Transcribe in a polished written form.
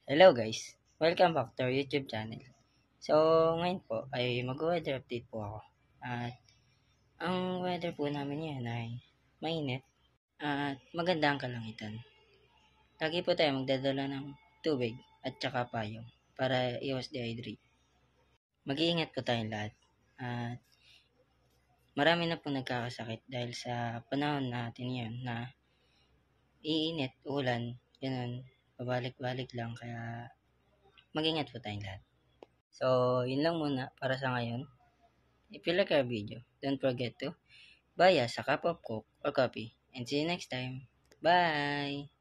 Hello guys! Welcome back to our YouTube channel. So, ngayon po ay mag-weather update po ako. At ang weather po namin ngayon ay mainit at maganda ang kalangitan. Lagi po tayo magdadala ng tubig at saka payong para iwas dehydrate. Mag-iingat po tayong lahat. At marami na po nagkakasakit dahil sa panahon natin ngayon na iinit, ulan, ganun, pabalik-balik lang. Kaya mag-ingat po tayong lahat. So, yun lang muna para sa ngayon. If you like our video, don't forget to buy us a cup of Coke or coffee. And see you next time. Bye!